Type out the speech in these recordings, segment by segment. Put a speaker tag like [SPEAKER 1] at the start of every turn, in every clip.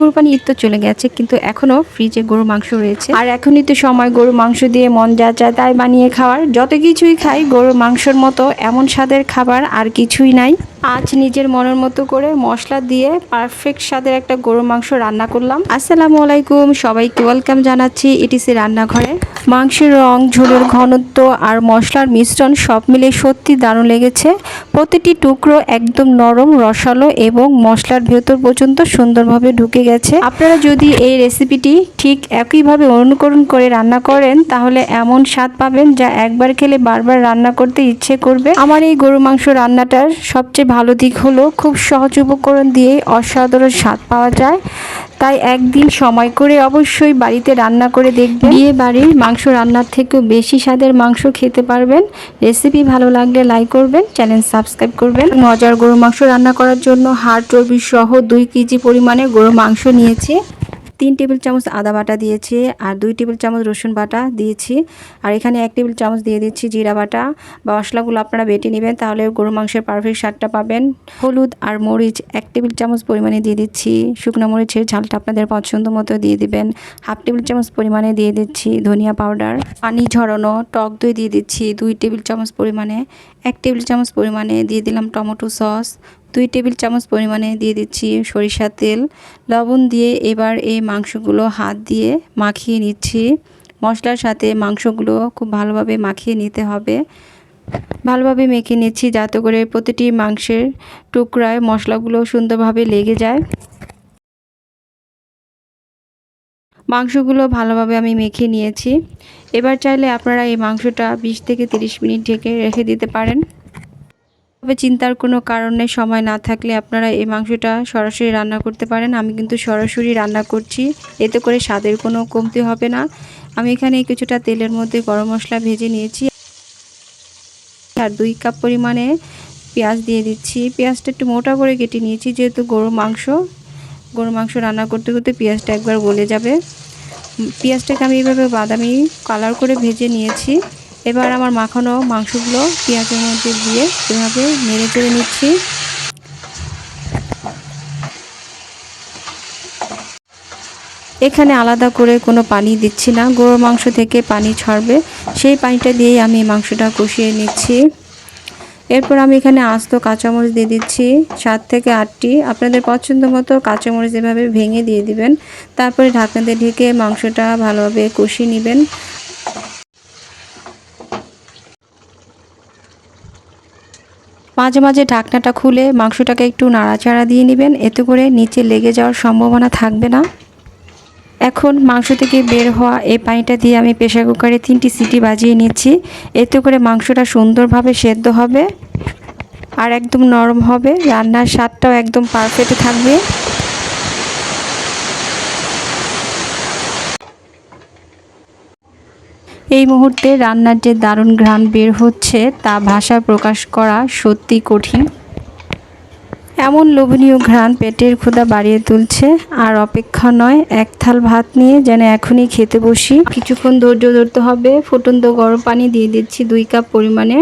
[SPEAKER 1] কুরবানি ঈদ তো চলে গেছে, কিন্তু এখনও ফ্রিজে গরু মাংস রয়েছে। আর এখনই তো সময় গরু মাংস দিয়ে মন যা চায় তাই বানিয়ে খাওয়ার। যত কিছুই খাই, গরুর মাংসর মতো এমন স্বাদের খাবার আর কিছুই নাই। আজ নিজের মনের মতো করে মশলা দিয়ে পারফেক্ট স্বাদের একটা গরুর মাংস রান্না করলাম। আসসালামু আলাইকুম, সবাইকে ওয়েলকাম জানাচ্ছি ইটিসি রান্নাঘরে। মাংসের রং, ঝোলের ঘনত্ব আর মশলার মিশ্রণ সব মিলে সত্যি দারুণ লেগেছে। প্রতিটি টুকরো একদম নরম, রসালো এবং মশলার ভেতর পর্যন্ত সুন্দরভাবে ঢুকে গেছে। আপনারা যদি এই রেসিপিটি ঠিক একইভাবে অনুকরণ করে রান্না করেন, তাহলে এমন স্বাদ পাবেন যা একবার খেলে বারবার রান্না করতে ইচ্ছে করবে। আমার এই গরু মাংস রান্নাটার সবচেয়ে ভালো দিক হলো খুব সহজ উপকরণ দিয়ে অসাধারণ স্বাদ পাওয়া যায়। তাই একদিন সময় করে অবশ্যই বাড়িতে রান্না করে দেখবেন। বিয়ে বাড়ির মাংস রান্নার থেকেও বেশি স্বাদের মাংস খেতে পারবেন। রেসিপি ভালো লাগলে লাইক করবেন, চ্যানেল সাবস্ক্রাইব করবেন। মজার গরু মাংস রান্না করার জন্য হাড় চর্বি সহ 2 কেজি পরিমাণে গরু মাংস নিয়েছি। 3 টেবিল চামচ আদা বাটা দিয়েছি আর 2 টেবিল চামচ রসুন বাটা দিয়েছি। আর এখানে 1 টেবিল চামচ দিয়ে দিচ্ছি জিরা বাটা। বা মশলাগুলো আপনারা বেটে নেবেন, তাহলে গরু মাংসের পারফেক্ট স্বাদটা পাবেন। হলুদ আর মরিচ 1 টেবিল চামচ পরিমাণে দিয়ে দিচ্ছি। শুকনো মরিচের ঝালটা আপনাদের পছন্দ মতো দিয়ে দিবেন। হাফ টেবিল চামচ পরিমাণে দিয়ে দিচ্ছি ধনিয়া পাউডার। পানি ঝরানো টক দই দিয়ে দিচ্ছি 2 টেবিল চামচ পরিমাণে। 1 টেবিল চামচ পরিমাণে দিয়ে দিলাম টমেটো সস। 2 টেবিল চামচ পরিমাণে দিয়ে দিচ্ছি সরিষার তেল। লবণ দিয়ে এবার এই মাংসগুলো হাত দিয়ে মাখিয়ে নিচ্ছি। মশলার সাথে মাংসগুলো খুব ভালোভাবে মাখিয়ে নিতে হবে। ভালোভাবে মেখে নিচ্ছি যাতে করে প্রতিটি মাংসের টুকরায় মশলাগুলো সুন্দরভাবে লেগে যায়। মাংসগুলো ভালোভাবে আমি মেখে নিয়েছি। এবার চাইলে আপনারা এই মাংসটা 20 থেকে 30 মিনিট ঢেকে রেখে দিতে পারেন। তবে চিন্তার কোনো কারণে সময় না থাকলে আপনারা এই মাংসটা সরাসরি রান্না করতে পারেন। আমি কিন্তু সরাসরি রান্না করছি, এতে করে স্বাদের কোনো কমতি হবে না। আমি এখানে কিছুটা তেলের মধ্যে গরম মশলা ভেজে নিয়েছি আর 2 কাপ পরিমাণে পেঁয়াজ দিয়ে দিচ্ছি। পেঁয়াজটা একটু মোটা করে কেটে নিয়েছি, যেহেতু গরুর মাংস রান্না করতে করতে পেঁয়াজটা একবার গলে যাবে। পেঁয়াজটাকে আমি এইভাবে বাদামি কালার করে ভেজে নিয়েছি। এবার আমার মাখানো মাংসগুলো পেঁয়াজের মধ্যে দিয়ে এভাবে নেড়ে চেড়ে নিচ্ছি। এখানে আলাদা করে কোনো পানি দিচ্ছি না, গরুর মাংস থেকে পানি ছাড়বে, সেই পানিটা দিয়েই আমি মাংসটা কষিয়ে নিচ্ছি। এরপর আমি এখানে আস্ত কাঁচামরিচ দিয়ে দিচ্ছি 7 থেকে 8টি। আপনাদের পছন্দ মতো কাঁচামরিচ এভাবে ভেঙে দিয়ে দিবেন। তারপরে ঢাকনা দিয়ে ঢেকে মাংসটা ভালোভাবে কষিয়ে নেবেন। মাঝে মাঝে ঢাকনাটা খুলে মাংসটাকে একটু নাড়াচাড়া দিয়ে নেবেন, এতে করে নিচে লেগে যাওয়ার সম্ভাবনা থাকবে না। এখন মাংস থেকে বের হওয়া এই পানিটা দিয়ে আমি প্রেসার কুকারে 3টি সিটি বাজিয়ে নিচ্ছি। এতে করে মাংসটা সুন্দরভাবে সেদ্ধ হবে আর একদম নরম হবে। রান্নার স্বাদটাও একদম পারফেক্ট থাকবে। এই মুহূর্তে রান্নার যে দারুণ ঘ্রাণ বের হচ্ছে তা ভাষায় প্রকাশ করা সত্যি কঠিন। এমন লোভনীয় ঘ্রাণ পেটের ক্ষুধা বাড়িয়ে তুলছে। আর অপেক্ষা নয়, এক থাল ভাত নিয়ে যেন এখনই খেতে বসি। কিছুক্ষণ ধৈর্য ধরতে হবে। ফুটন্ত গরম পানি দিয়ে দিচ্ছি 2 কাপ পরিমাণে।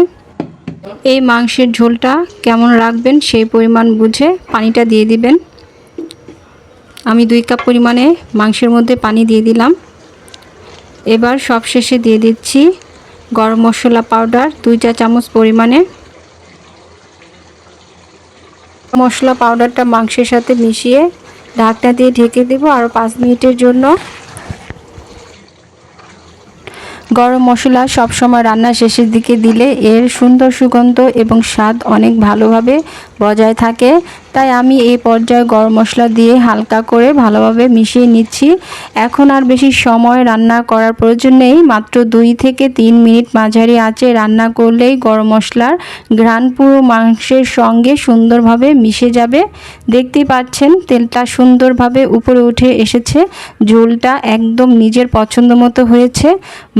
[SPEAKER 1] এই মাংসের ঝোলটা কেমন রাখবেন সেই পরিমাণ বুঝে পানিটা দিয়ে দিবেন। আমি 2 কাপ পরিমাণে মাংসের মধ্যে পানি দিয়ে দিলাম। এবার সবশেষে দিয়ে দিচ্ছি গরম মশলা পাউডার 2 চা চামচ পরিমাণে। মশলা পাউডারটা মাংসের সাথে মিশিয়ে ঢাকনা দিয়ে ঢেকে দেব আরও 5 মিনিটের জন্য। গরম মশলা সবসময় রান্নার শেষের দিকে দিলে এর সুন্দর সুগন্ধ এবং স্বাদ অনেক ভালোভাবে বজায় থাকে। তাই আমি এই পর্যায়ে গরম মশলা দিয়ে হালকা করে ভালোভাবে মিশিয়ে নিচ্ছি। এখন আর বেশি সময় রান্না করার প্রয়োজন নেই। মাত্র 2 থেকে 3 মিনিট মাঝারি আঁচে রান্না করলেই গরম মশলার ঘ্রাণ পুরো মাংসের সঙ্গে সুন্দরভাবে মিশে যাবে। দেখতেই পাচ্ছেন তেলটা সুন্দরভাবে উপরে উঠে এসেছে। ঝোলটা একদম নিজের পছন্দ মতো হয়েছে।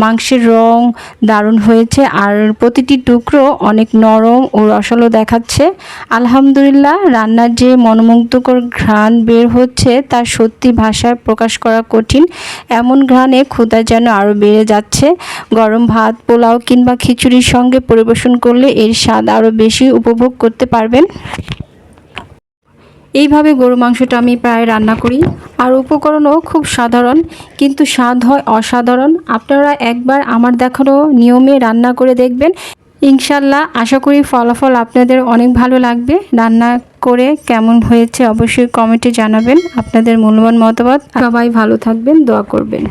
[SPEAKER 1] মাংসের রং দারুণ হয়েছে আর প্রতিটি টুকরো অনেক নরম ও রসালো দেখাচ্ছে। আলহামদুলিল্লাহ, রান্নার যে মনোমুগ্ধকর ঘ্রাণ বের হচ্ছে তা সত্যি ভাষায় প্রকাশ করা কঠিন। এমন ঘ্রাণে ক্ষুধা যেন আরও বেড়ে যাচ্ছে। গরম ভাত, পোলাও কিংবা খিচুড়ির সঙ্গে পরিবেশন করলে এর স্বাদ আরও বেশি উপভোগ করতে পারবেন। এইভাবে গরু মাংসটা আমি প্রায় রান্না করি। আর উপকরণও খুব সাধারণ, কিন্তু স্বাদ হয় অসাধারণ। আপনারা একবার আমার দেখানো নিয়মে রান্না করে দেখবেন, ইনশাল্লাহ আশা করি ফলাফল আপনাদের অনেক ভালো লাগবে। রান্না করে কেমন হয়েছে অবশ্যই কমেন্টে জানাবেন আপনাদের মূল্যবান মতামত। সবাই ভালো থাকবেন, দোয়া করবেন।